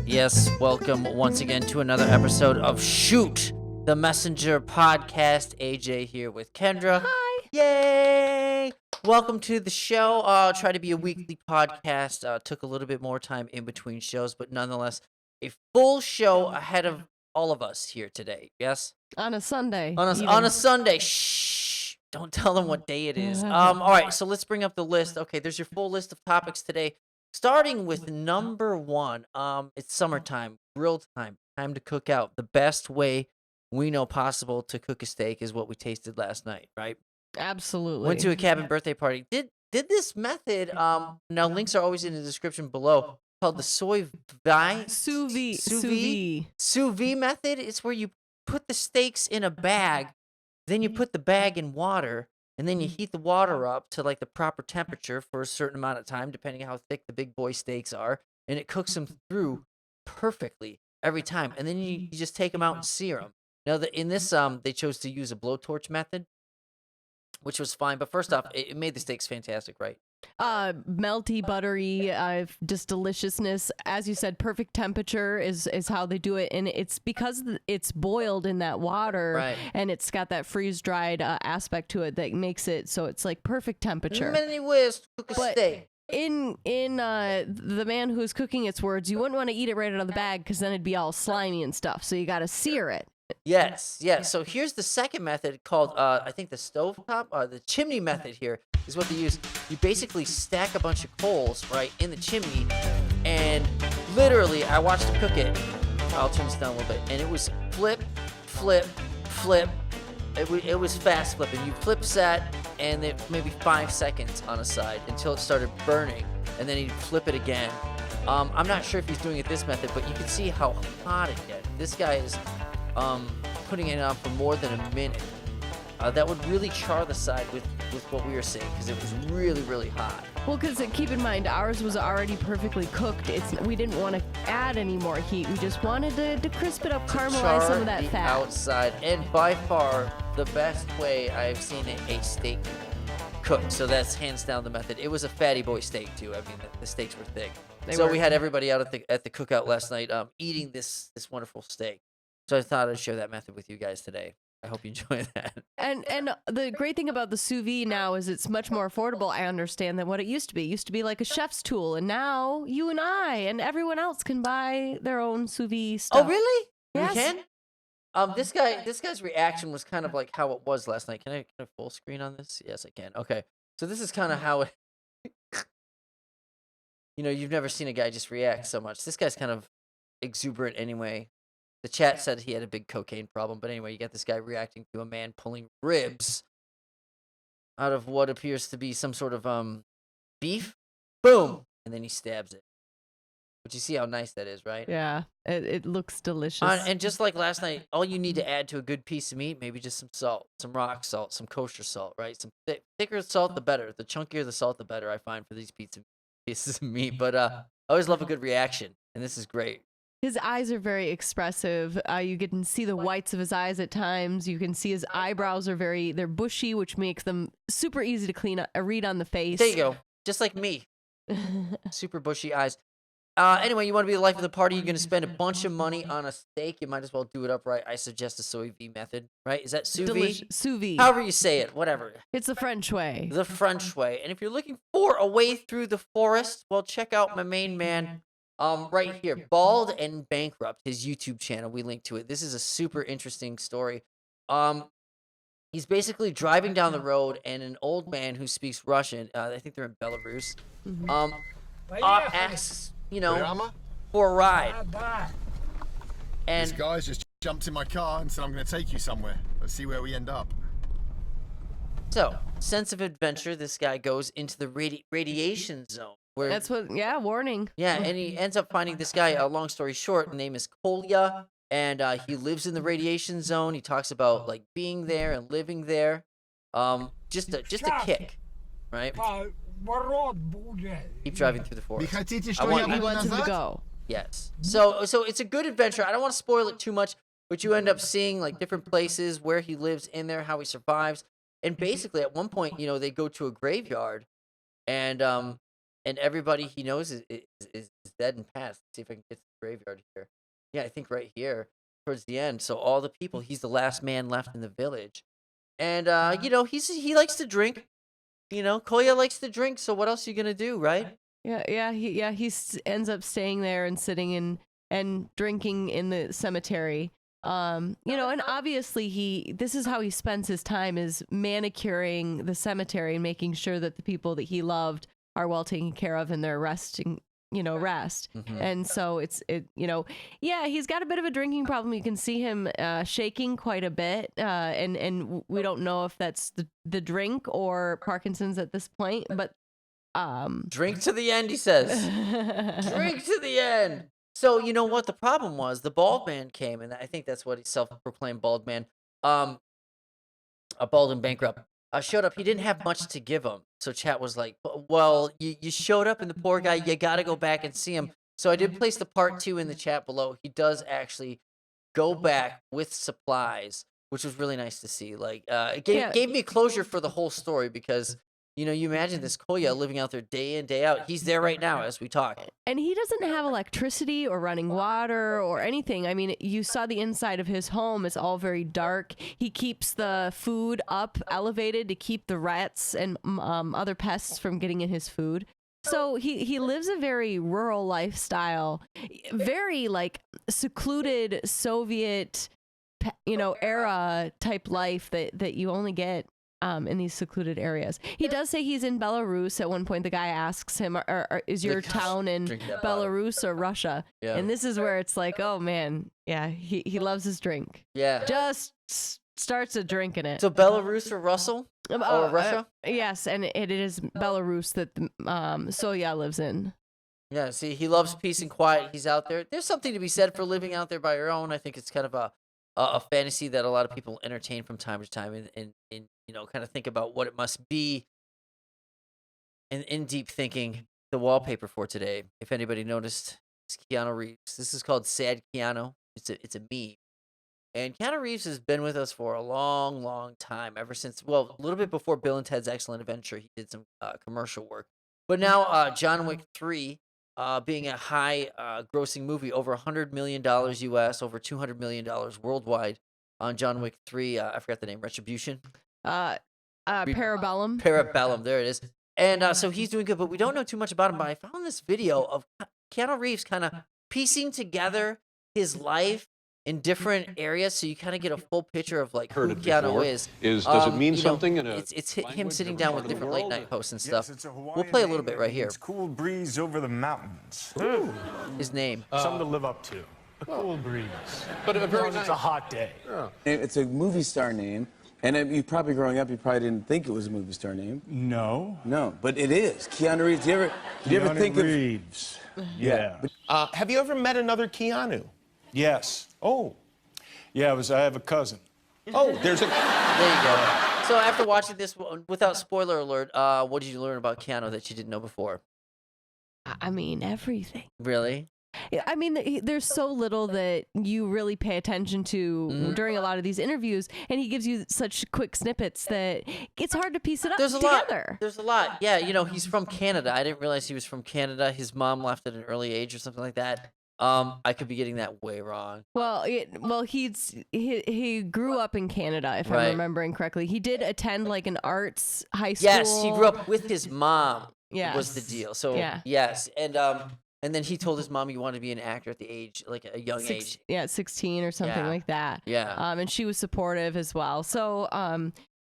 Yes, welcome once again to another episode of Shoot the Messenger podcast. AJ here with Kendra. Hi. Yay! Welcome to the show. Try to be a weekly podcast. Took a little bit more time in between shows, but nonetheless, a full show ahead of all of us here today. Yes? On a Sunday. On a Sunday. Shh! Don't tell them what day it is. All right, so let's bring up the list. Okay, there's your full list of topics today. Starting with number one, it's summertime, grill time to cook out. The best way we know possible to cook a steak is what we tasted last night, right? Absolutely. Went to a cabin birthday party. Did this method, now links are always in the description below, called the sous vide method. It's where you put the steaks in a bag, then you put the bag in water, and then you heat the water up to like the proper temperature for a certain amount of time, depending on how thick the big boy steaks are, and it cooks them through perfectly every time. And then you just take them out and sear them. Now, in this, they chose to use a blowtorch method, which was fine. But first off, it made the steaks fantastic, right? Melty, buttery, just deliciousness. As you said, perfect temperature is how they do it, and it's because it's boiled in that water, Right. And it's got that freeze-dried aspect to it that makes it so it's like perfect temperature. Many ways to cook a steak. In the man who's cooking its words, you wouldn't want to eat it right out of the bag because then it'd be all slimy and stuff. So you got to sear it. Yes. So here's the second method called, I think the stovetop, the chimney method here is what they use. You basically stack a bunch of coals, right, in the chimney, and literally, I watched them cook it. I'll turn this down a little bit, and it was flip, flip, flip. It was fast flipping. You flip set, and then maybe 5 seconds on a side until it started burning, and then he'd flip it again. I'm not sure if he's doing it this method, but you can see how hot it gets. This guy is putting it on for more than a minute. That would really char the side with what we were seeing because it was really, really hot. Well, because keep in mind, ours was already perfectly cooked. We didn't want to add any more heat. We just wanted to crisp it up, caramelize some of that the fat. Outside, and by far the best way I've seen a steak cooked. So that's hands down the method. It was a fatty boy steak too. I mean, the steaks were thick. We had everybody out at the cookout last night eating this wonderful steak. So I thought I'd share that method with you guys today. I hope you enjoy that. And the great thing about the sous vide now is it's much more affordable, I understand, than what it used to be. It used to be like a chef's tool, and now you and I and everyone else can buy their own sous vide stuff. Oh, really? Yes. You can? This guy's reaction was kind of like how it was last night. Can I full screen on this? Yes, I can. Okay. So this is kind of how it... you've never seen a guy just react so much. This guy's kind of exuberant anyway. The chat said he had a big cocaine problem, but anyway, you got this guy reacting to a man pulling ribs out of what appears to be some sort of beef. Boom! And then he stabs it. But you see how nice that is, right? Yeah, it looks delicious. And just like last night, all you need to add to a good piece of meat, maybe just some salt, some rock salt, some kosher salt, right? Some thicker salt, the better. The chunkier the salt, the better, I find, for these pieces of meat. But I always love a good reaction, and this is great. His eyes are very expressive. You can see the whites of his eyes at times. You can see his eyebrows are they're bushy, which makes them super easy to read on the face. There you go. Just like me. Super bushy eyes. Anyway, you want to be the life of the party. You're going to spend a bunch of money on a steak. You might as well do it upright. I suggest the sous vide method, right? Is that sous vide? Sous vide. However you say it, whatever. It's the French way. The French way. And if you're looking for a way through the forest, well, check out my main man, right here, Bald and Bankrupt, his YouTube channel. We linked to it. This is a super interesting story. He's basically driving down the road, and an old man who speaks Russian, I think they're in Belarus, asks, for a ride. And this guy's just jumped in my car and said, I'm going to take you somewhere. Let's see where we end up. So, sense of adventure, this guy goes into the radiation zone. That's what, warning. Yeah, and he ends up finding this guy, long story short, name is Kolya, and he lives in the radiation zone. He talks about, being there and living there. Just a kick, right? Keep driving through the Wie forest. хотите, I что want я you- He буду wants him to назад? go. Yes. So it's a good adventure. I don't want to spoil it too much, but you end up seeing like different places where he lives in there, how he survives, and basically at one point, they go to a graveyard, and everybody he knows is dead and passed. Let's see if I can get to the graveyard here. Yeah, I think right here towards the end. So all the people, he's the last man left in the village, and he likes to drink. Koya likes to drink. So what else are you gonna do, right? He ends up staying there and sitting and drinking in the cemetery. And obviously this is how he spends his time, is manicuring the cemetery and making sure that the people that he loved are well taken care of and they're resting, rest. Mhm. And so he's got a bit of a drinking problem. You can see him shaking quite a bit, and we don't know if that's the drink or Parkinson's at this point, but Drink to the end, he says. Drink to the end. So you know what the problem was? The bald man came, and I think that's what he self-proclaimed bald man. Um, a bald and bankrupt. Showed up. He didn't have much to give him. So chat was like, "Well, you showed up, and the poor guy, you got to go back and see him." So I did place the part 2 in the chat below. He does actually go back with supplies, which was really nice to see. Like, it gave me closure for the whole story because. You imagine this Koya living out there day in, day out. He's there right now as we talk. And he doesn't have electricity or running water or anything. I mean, you saw the inside of his home. It's all very dark. He keeps the food up, elevated to keep the rats and other pests from getting in his food. So he lives a very rural lifestyle, very like secluded Soviet, era type life that you only get in these secluded areas. He does say he's in Belarus. At one point, the guy asks him, is your town in Belarus or Russia? Yeah. And this is where it's like, oh man, yeah, he loves his drink. Yeah. Just starts a drinking it. So Belarus or Russell? Or Russia? Yes, and it is Belarus that Soya lives in. Yeah, see, he loves peace and quiet. He's out there. There's something to be said for living out there by your own. I think it's kind of a fantasy that a lot of people entertain from time to time and kind of think about what it must be. And in deep thinking, the wallpaper for today, if anybody noticed, is Keanu Reeves. This is called Sad Keanu. It's a meme. And Keanu Reeves has been with us for a long, long time, ever since, a little bit before Bill and Ted's Excellent Adventure, he did some commercial work. But now John Wick 3, being a high grossing movie, over $100 million US, over $200 million worldwide on John Wick 3, I forgot the name, Retribution? Parabellum. Parabellum, there it is. And so he's doing good, but we don't know too much about him. But I found this video of Keanu Reeves kind of piecing together his life in different areas, so you kind of get a full picture of like who Keanu is. Does it mean something in a It's him sitting down with different late night hosts and stuff. Yes, it's a Hawaiian We'll play a little name bit that right here. means cool breeze over the mountains. His name. Something to live up to. A cool breeze. But a very It's a hot day. It's a movie star name, and you probably growing up, you probably didn't think it was a movie star name. No. No, but it is. Keanu Reeves. Did you ever think Reeves. Yeah. Have you ever met another Keanu? Yes. Oh. Yeah, I have a cousin. Oh, there's a. There you go. So after watching this, without spoiler alert, what did you learn about Keanu that you didn't know before? I mean, everything. Really? Yeah, I mean, there's so little that you really pay attention to during a lot of these interviews, and he gives you such quick snippets that it's hard to piece it up together. There's a lot. Yeah, he's from Canada. I didn't realize he was from Canada. His mom left at an early age or something like that. I could be getting that way wrong. Well, he grew up in Canada, if Right. I'm remembering correctly. He did attend like an arts high school. Yes, he grew up with his mom. Yes. Was the deal. So Yeah. yes, and then he told his mom he wanted to be an actor at the age, like a young age. Yeah, 16 or something Yeah. like that. Yeah. And she was supportive as well. So,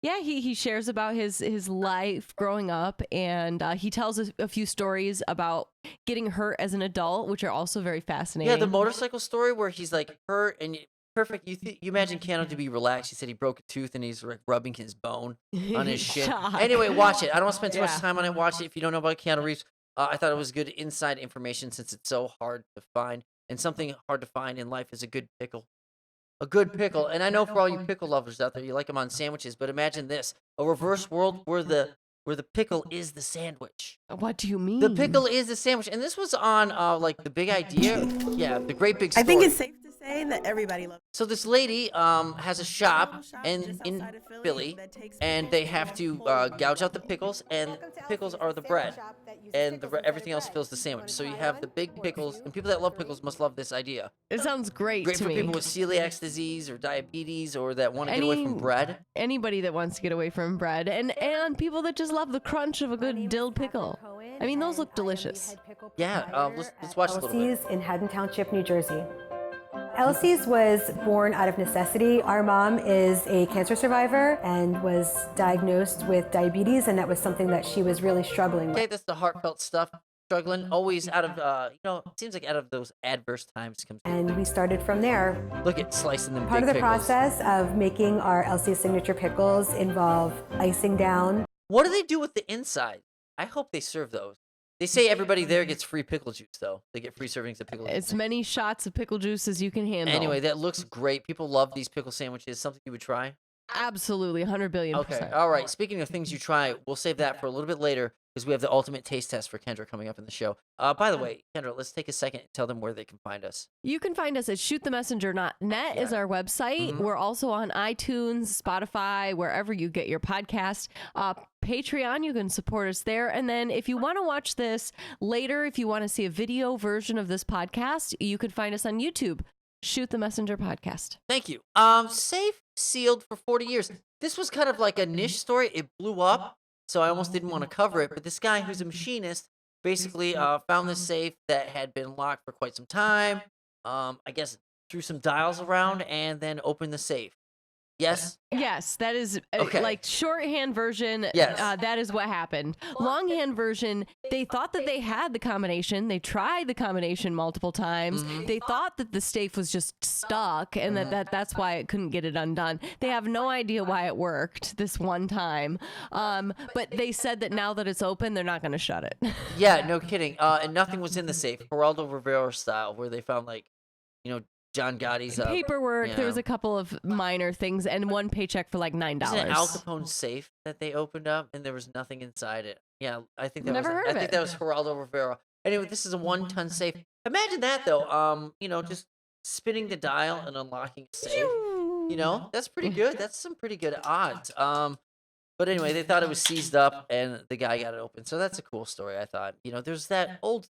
yeah, he shares about his life growing up, and he tells a few stories about getting hurt as an adult, which are also very fascinating. Yeah, the motorcycle story where he's like hurt and perfect. You imagine Keanu to be relaxed. He said he broke a tooth and he's like rubbing his bone on his shin. Shock. Anyway, watch it. I don't want to spend too much Yeah. time on it. Watch it if you don't know about Keanu Reeves. I thought it was good inside information since it's so hard to find, and something hard to find in life is a good pickle. A good pickle. And I know for all you pickle lovers out there, you like them on sandwiches, but imagine this. A reverse world where where the pickle is the sandwich. What do you mean? The pickle is the sandwich, and this was on like The Big Idea. Yeah, The Great Big Story. I think it's safe to say that everybody loves. So this lady has a shop in Philly, and they have to gouge out the pickles, and pickles are the bread, and everything else fills the sandwich. So you have the big pickles, and people that love pickles must love this idea. It sounds great Great to for me. people with celiac disease or diabetes or that want to get away from bread. Anybody that wants to get away from bread, and people that just love the crunch of a good dill pickle. I mean, those look delicious. Yeah, let's watch a little bit. Elsie's in Haddon Township, New Jersey. Elsie's was born out of necessity. Our mom is a cancer survivor and was diagnosed with diabetes, and that was something that she was really struggling with. Okay, that's the heartfelt stuff. Struggling, always out of, it seems like out of those adverse times comes. And we started from there. Look at slicing them Part big of the pickles. process of making our Elsie's signature pickles involve icing down. What do they do with the inside? I hope they serve those. They say everybody there gets free pickle juice, though. They get free servings of pickle juice. As many shots of pickle juice as you can handle. Anyway, that looks great. People love these pickle sandwiches. Something you would try? Absolutely, 100 billion Okay, percent. all right. Speaking of things you try, we'll save that for a little bit later because we have the ultimate taste test for Kendra coming up in the show. By the way, Kendra, let's take a second and tell them where they can find us. You can find us at shootthemessenger.net is our website. We're also on iTunes, Spotify, wherever you get your podcast. Patreon, you can support us there. And then if you want to watch this later, if you want to see a video version of this podcast, you can find us on YouTube. Shoot the Messenger podcast. Thank you. Safe sealed for 40 years. This was kind of like a niche story. It blew up, so I almost didn't want to cover it. But this guy who's a machinist basically found this safe that had been locked for quite some time. I guess threw some dials around and then opened the safe. Yes? Yes, that is Okay. like shorthand version. Yes. That is what happened. Longhand version, they thought that they had the combination. They tried the combination multiple times. They thought that the safe was just stuck and that's why it couldn't get it undone. They have no idea why it worked this one time. But they said that now that it's open, they're not going to shut it. Yeah, no kidding. And nothing was in the safe, Geraldo Rivera style, where they found John Gotti's Paperwork. There was a couple of minor things and one paycheck for like $9. Was it an Al Capone safe that they opened up and there was nothing inside it? Yeah, I think that Never heard of I think it. that was Geraldo Rivera. Anyway, this is a 1-ton safe. Imagine that though. Just spinning the dial and unlocking a safe. That's pretty good. That's some pretty good odds. But anyway, they thought it was seized up and the guy got it open. So that's a cool story, I thought. There's that old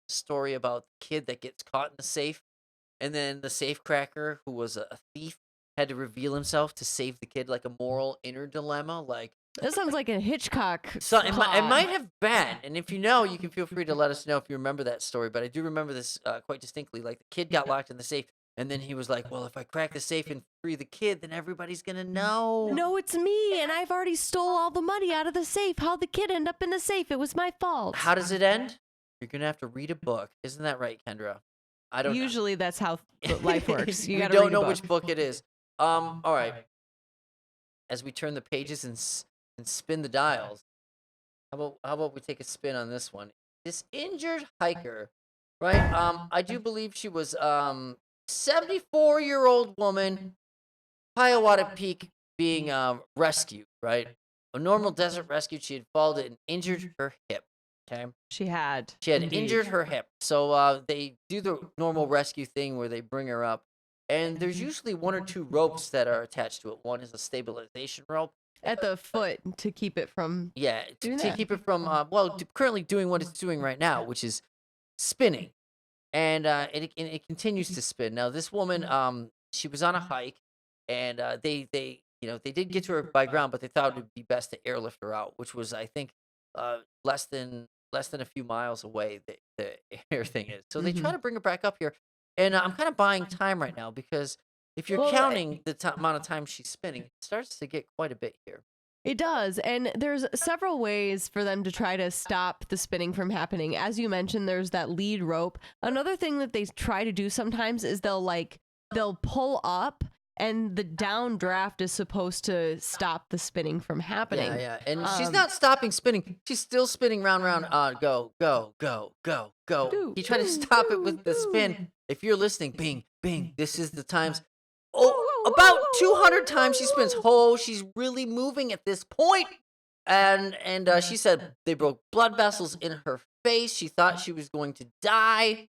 story about the kid that gets caught in the safe. And then the safe cracker, who was a thief, had to reveal himself to save the kid, like a moral inner dilemma. Like That sounds like a Hitchcock. so, it plot. might have been. And if you know, you can feel free to let us know if you remember that story. But I do remember this quite distinctly. Like the kid got locked in the safe, and then he was like, "Well, if I crack the safe and free the kid, then everybody's gonna know." No, it's me, and I've already stole all the money out of the safe. How'd the kid end up in the safe? It was my fault. How does it end? You're gonna have to read a book. Isn't that right, Kendra? I don't know. Usually that's how life works. You we gotta don't read a know book. which book it is. All right. As we turn the pages and spin the dials, how about we take a spin on this one? This injured hiker, right? I do believe she was 74-year-old woman, Hiawatha Peak, being rescued, right? A normal desert rescue. She had fallen and injured her hip. Okay. She had. She had Indeed. injured her hip. So they do the normal rescue thing where they bring her up. And there's usually 1 or 2 ropes that are attached to it. One is a stabilization rope. At the foot to keep it from. Yeah, Doing to that. keep it from, currently doing what it's doing right now, which is spinning. And it continues to spin. Now, this woman, she was on a hike, and they did get to her by ground, but they thought it would be best to airlift her out, which was, I think, less than a few miles away the air thing is. So they try to bring her back up here. And I'm kind of buying time right now because if you're counting the amount of time she's spinning, it starts to get quite a bit here. It does. And there's several ways for them to try to stop the spinning from happening. As you mentioned, there's that lead rope. Another thing that they try to do sometimes is they'll pull up and the downdraft is supposed to stop the spinning from happening. Yeah. And she's not stopping spinning. She's still spinning round. Go. You try to stop it with the spin. If you're listening, bing, bing. This is the times. Oh, about 200 times she spins. Oh, she's really moving at this point. and she said they broke blood vessels in her face. She thought she was going to die.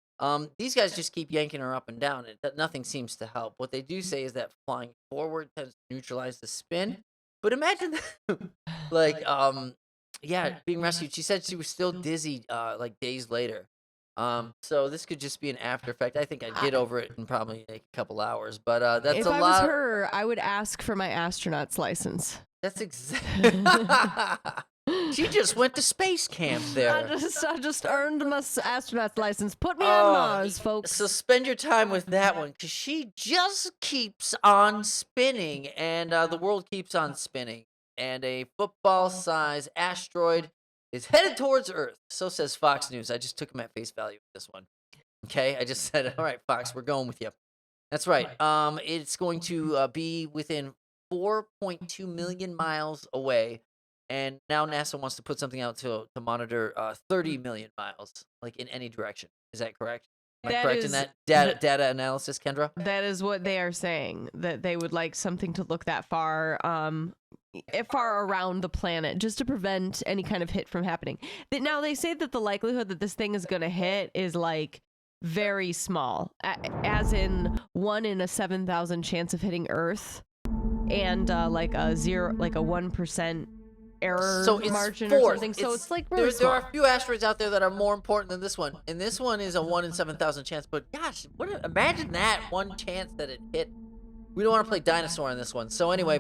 These guys just keep yanking her up and down, and nothing seems to help. What they do say is that flying forward tends to neutralize the spin. But imagine that, like, being rescued. She said she was still dizzy, like days later. So this could just be an after effect. I think I'd get over it in probably like a couple hours. But that's If a I lot. was her, I would ask for my astronaut's license. That's exactly. She just went to space camp there. I just earned my astronaut's license. Put me on Mars, folks. So spend your time with that one, because she just keeps on spinning, and the world keeps on spinning. And a football-sized asteroid is headed towards Earth. So says Fox News. I just took them at face value with this one. Okay, I just said, all right, Fox, we're going with you. That's right. It's going to be within 4.2 million miles away. And now NASA wants to put something out to monitor 30 million miles, like in any direction. Is that correct? Am I correct in that data analysis, Kendra? That is what they are saying, that they would like something to look that far around the planet, just to prevent any kind of hit from happening. Now, they say that the likelihood that this thing is going to hit is like very small, as in 1 in a 7,000 chance of hitting Earth, and like a 1% error So it's margin fourth. or something. So it's like really there small. are a few asteroids out there that are more important than this one, and this one is a 1 in 7,000 chance. But gosh, imagine that one chance that it hit. We don't want to play dinosaur on this one. So anyway,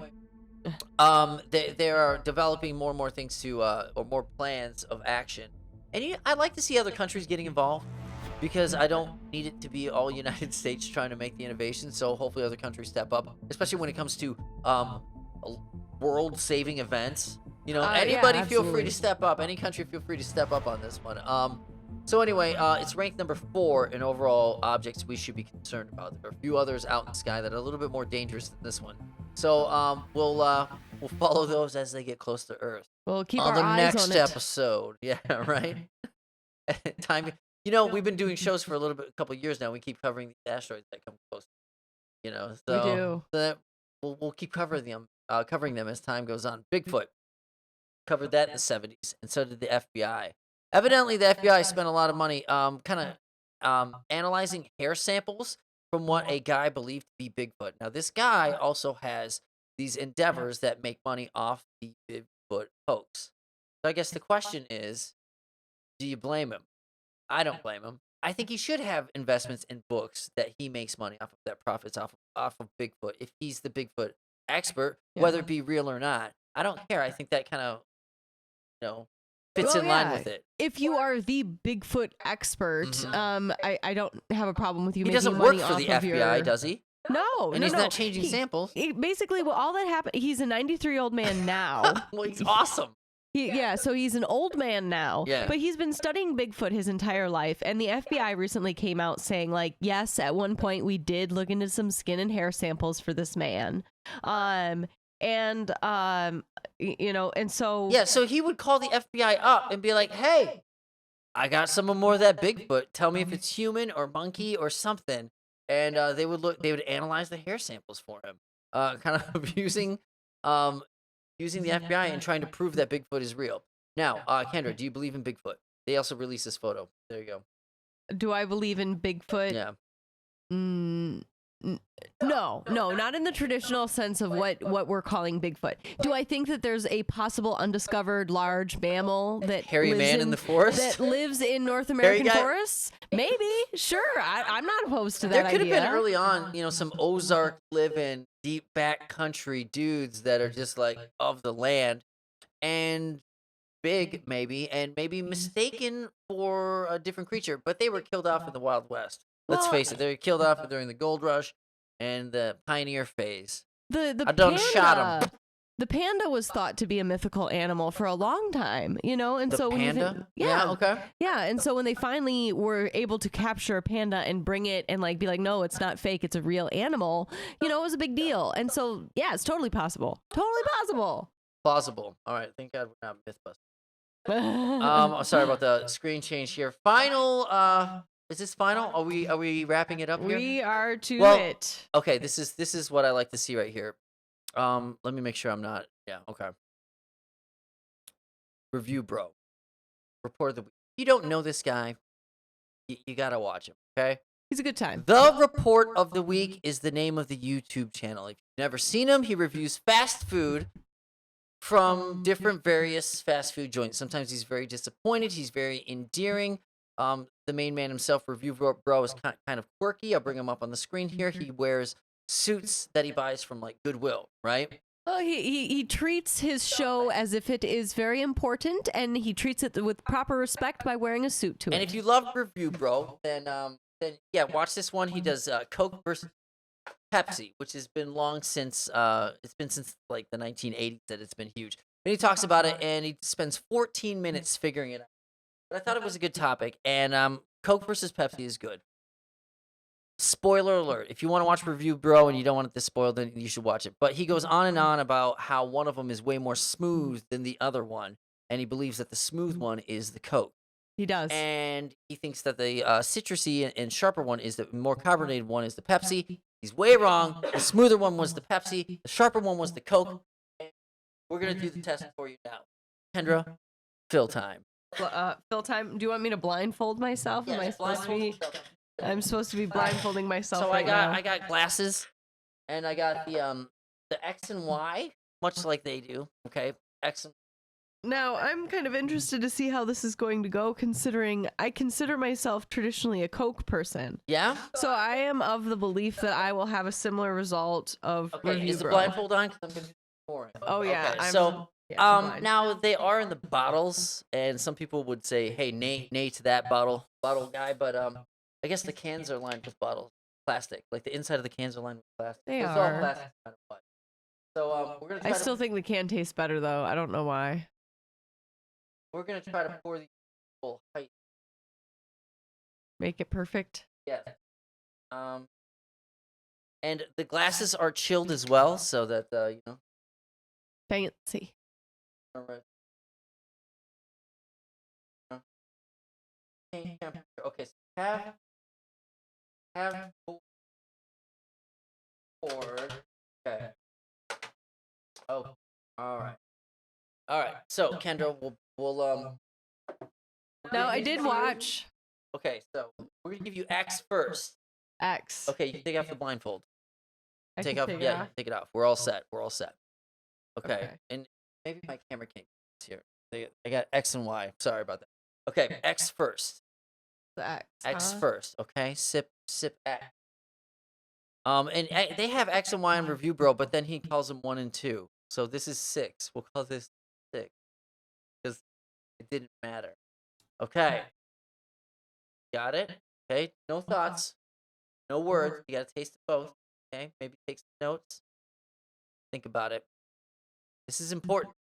they are developing more and more things or more plans of action, and I'd like to see other countries getting involved, because I don't need it to be all United States trying to make the innovation. So hopefully other countries step up, especially when it comes to world-saving events. You know, anybody feel free absolutely. to step up. Any country feel free to step up on this one. So anyway, it's ranked number 4 in overall objects we should be concerned about. There are a few others out in the sky that are a little bit more dangerous than this one. So we'll follow those as they get close to Earth. We'll keep On our the eyes next on it. episode. Yeah, right. Time. You know, we've been doing shows for a couple years now. We keep covering the asteroids that come close. You know, so We do. that we'll keep covering them as time goes on. Bigfoot. Covered that in the 70s, and so did the FBI. Evidently, the FBI spent a lot of money analyzing hair samples from what a guy believed to be Bigfoot. Now, this guy also has these endeavors that make money off the Bigfoot hoax. So I guess the question is, do you blame him? I don't blame him. I think he should have investments in books that he makes money off of, that profits off of Bigfoot. If he's the Bigfoot expert, whether it be real or not, I don't care. I think that kind of fits in line with it. If you are the Bigfoot expert, I don't have a problem with you. He making doesn't work money for off the of FBI, does he? No, And he's not changing samples. Basically, well, all that happened. He's a 93-year-old man now. Well, he's awesome. So he's an old man now. Yeah. But he's been studying Bigfoot his entire life, and the FBI recently came out saying, like, yes, at one point we did look into some skin and hair samples for this man. And so Yeah, so he would call the FBI up and be like, "Hey, I got some more of that Bigfoot. Tell me if it's human or monkey or something." And they would analyze the hair samples for him, kind of using the FBI and trying to prove that Bigfoot is real. Now, Kendra, do you believe in Bigfoot? They also released this photo. There you go. do I believe in Bigfoot? Yeah. No, not in the traditional sense of what we're calling Bigfoot. Do I think that there's a possible undiscovered large mammal that Hairy lives man in the forest? that lives in North American guy? forests? Maybe, sure. I'm not opposed to that There could have idea. been early on, some Ozark living deep back country dudes that are just like of the land and big maybe, and maybe mistaken for a different creature, but they were killed off in the Wild West. Let's Well, face it, they were killed off during the Gold Rush and the Pioneer phase. The I done panda, shot 'em. The panda was thought to be a mythical animal for a long time, and The so when you panda? think, Yeah, okay. yeah, and so when they finally were able to capture a panda and bring it and like be like, no, it's not fake, it's a real animal, it was a big deal, and so yeah, it's totally possible, Plausible. All right, thank God we're not Mythbusters. I'm sorry about the screen change here. Final. Is this final? Are we wrapping it up here? We are to Well, it. Okay, this is what I like to see right here. Let me make sure I'm not. Yeah, okay. Review Bro. Report of the week. If you don't know this guy, you gotta watch him. Okay. He's a good time. The Report of the Week is the name of the YouTube channel. If you've never seen him, he reviews fast food from different various fast food joints. Sometimes he's very disappointed. He's very endearing. The main man himself, Review Bro, is kind of quirky. I'll bring him up on the screen here. He wears suits that he buys from like Goodwill, right? Well, he treats his show as if it is very important, and he treats it with proper respect by wearing a suit to it. And if you love Review Bro, then yeah, watch this one. He does Coke versus Pepsi, which has been long since it's been since like the 1980s that it's been huge. And he talks about it, and he spends 14 minutes figuring it out. But I thought it was a good topic, and Coke versus Pepsi is good. Spoiler alert. If you want to watch Review Bro and you don't want it to spoil, then you should watch it. But he goes on and on about how one of them is way more smooth than the other one, and he believes that the smooth one is the Coke. He does. And he thinks that the citrusy and sharper one is the more carbonated one is the Pepsi. He's way wrong. The smoother one was the Pepsi. The sharper one was the Coke. And we're going to do the test for you now. Kendra, fill time. Fill time. Do you want me to blindfold myself? Am I supposed to be? I'm supposed to be blindfolding myself. So right now. I got glasses, and I got the X and Y, much like they do. Okay, X and Now, I'm kind of interested to see how this is going to go, considering I consider myself traditionally a Coke person. yeah. So I am of the belief that I will have a similar result of Okay, Review is the Bro. blindfold on? 'Cause I'm gonna do more. Oh yeah. Okay, so yeah, I'm blind. now they are in the bottles, and some people would say, "Hey, nay to that bottle guy," but I guess the cans are lined with plastic. Like the inside of the cans are lined with plastic. They It's all are. plastic kind of fun. So we're gonna. I still think the can tastes better though. I don't know why. We're gonna try to pour the full height. Make it perfect. Yes. And the glasses are chilled as well, so that you know. Fancy. All right. Okay, so have poured. Okay. Oh, all right. All right. So Kendra, we'll No, I did watch Okay, so we're gonna give you X first. X. Okay, you can take off the blindfold. I Take can off, take it yeah, off. take it off. We're all set. We're all set. Okay, Okay. and maybe my camera can't get this here. I got X and Y. Sorry about that. Okay, X first. The X. X huh? first. Okay, sip X. And they have X and Y in Review Bro, but then he calls them 1 and 2. So this is 6. We'll call this 6 because it didn't matter. Okay, got it. Okay, no thoughts, no words. You gotta taste it both. Okay, maybe take some notes. Think about it. This is important.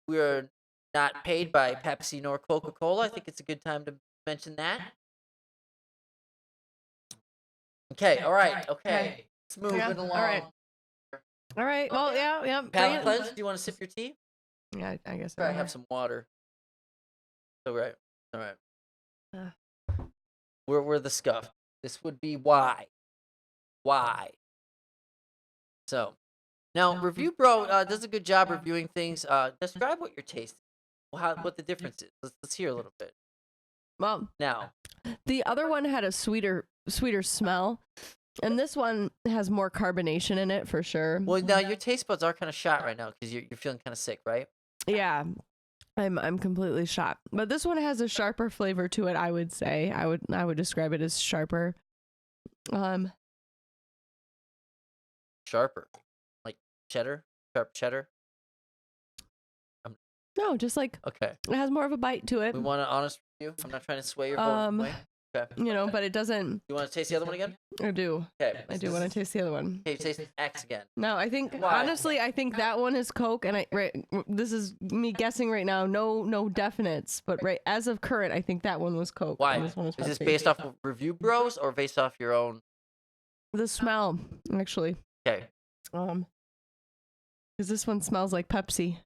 We are not paid by Pepsi nor Coca-Cola. I think it's a good time to mention that. Okay, all right, okay. Let's move Yeah, it along. all right. All right. Well, yeah. bring Palate it. cleanse, do you want to sip your tea? Yeah, I guess. Try I to have some water. All right, all right. We're the scuff. This would be Y. Y. So, now Review Bro does a good job reviewing things. Describe what you're tasting. What the difference is. Let's hear a little bit. Well, Now, the other one had a sweeter smell, and this one has more carbonation in it for sure. well, now your taste buds are kind of shot right now because you're feeling kind of sick, right? Yeah, I'm completely shot. But this one has a sharper flavor to it. I would say I would describe it as sharper. Sharper, like cheddar, sharp cheddar. No, just like Okay, it has more of a bite to it. we want an honest review. I'm not trying to sway your vote. Um, Okay. But it doesn't. You want to taste the other one again? I do. Okay. I do want to taste the other one. Okay, taste X again. No, I think Why? honestly, I think that one is Coke, and this is me guessing right now. No definites, but right as of current, I think that one was Coke. Why? And this one was Is this Pepsi. based off of Review Bros or based off your own? The smell, actually, Okay. because this one smells like Pepsi.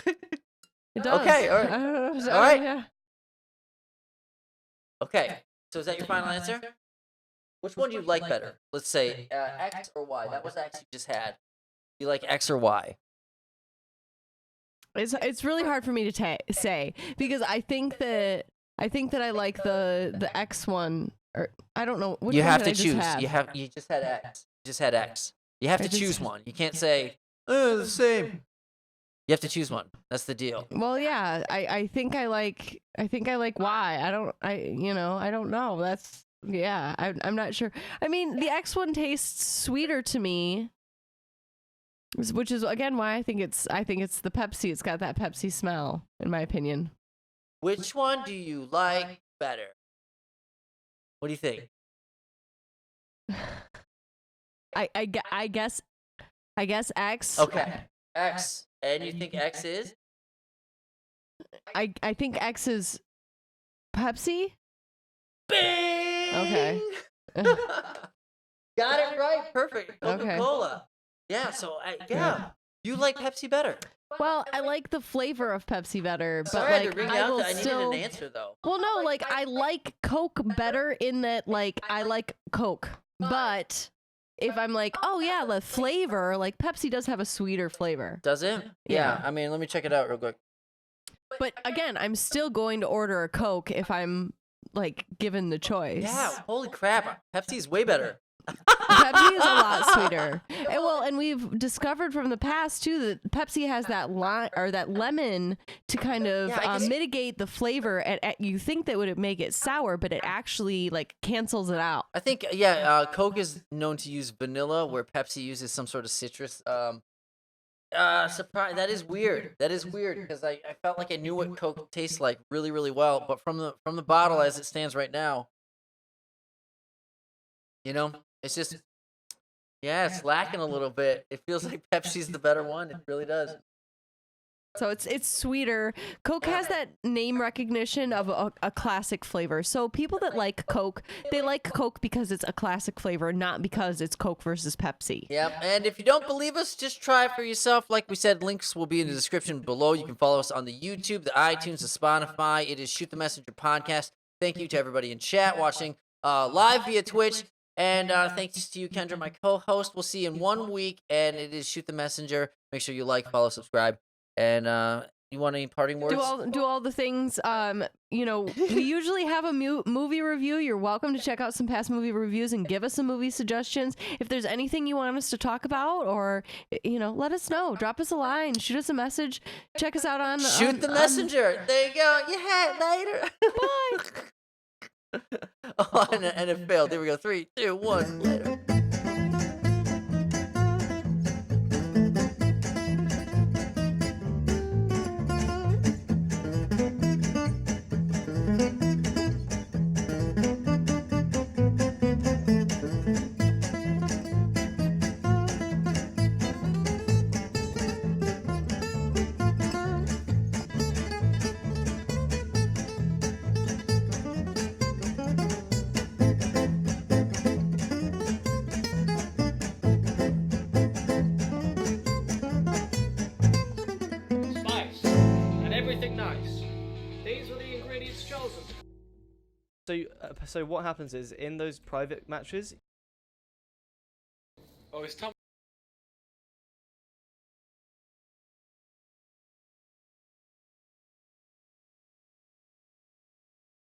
It does. Okay, all right. I don't know, so, All right. Yeah. Okay. So is that your final answer? Which one do you like better? Let's say X or Y. That was X you just had. You like X or Y? It's really hard for me to say because I think that I like the X one, or I don't know. Which You one have did to I just choose. have? You just had X. You just had X. You have I to just- choose one. You can't say the same. You have to choose one. That's the deal. Well, yeah, I think I like Y. I don't know. That's yeah. I'm not sure. I mean, the X one tastes sweeter to me, which is again why I think it's the Pepsi. It's got that Pepsi smell, in my opinion. Which one do you like better? What do you think? I guess X. Okay, X. And you think X is? I think X is Pepsi. Bing! Okay. Got it right. Perfect. Okay. Coca-Cola. Yeah, so you like Pepsi better. Well, I like the flavor of Pepsi better, but Sorry, I had like to ring I out will that I needed still. an answer though. Well, no, like I like Coke better in that like I like Coke, but if I'm like, oh yeah, the flavor, like Pepsi does have a sweeter flavor. Does it? Yeah. I mean, let me check it out real quick. But again, I'm still going to order a Coke if I'm like given the choice. Yeah, holy crap. Pepsi's way better. Pepsi is a lot sweeter. And we've discovered from the past too that Pepsi has that that lemon to kind of Yeah, I guess- mitigate the flavor. And you think that would make it sour, but it actually like cancels it out. I think, Coke is known to use vanilla, where Pepsi uses some sort of citrus. Surprise! That is weird. That is weird because I felt like I knew what Coke tastes like really, really well, but from the bottle as it stands right now, it's just, it's lacking a little bit. It feels like Pepsi's the better one. It really does. So it's sweeter. Coke has that name recognition of a classic flavor. So people that like Coke, they like Coke because it's a classic flavor, not because it's Coke versus Pepsi. Yep. And if you don't believe us, just try it for yourself. Like we said, links will be in the description below. You can follow us on the YouTube, the iTunes, the Spotify. It is Shoot the Messenger podcast. Thank you to everybody in chat watching live via Twitch. And thanks to you, Kendra, my co-host. We'll see you in 1 week. And it is Shoot the Messenger. Make sure you like, follow, subscribe. And you want any parting words? Do all the things. We usually have a movie review. You're welcome to check out some past movie reviews and give us some movie suggestions. If there's anything you want us to talk about, or let us know. Drop us a line. Shoot us a message. Check us out on Shoot the Messenger. There you go. Yeah, later. Bye. Oh, and it failed. There we go. 3, 2, 1. Later. Spice and everything nice. These were the ingredients chosen. So what happens is in those private matches. Oh, it's time.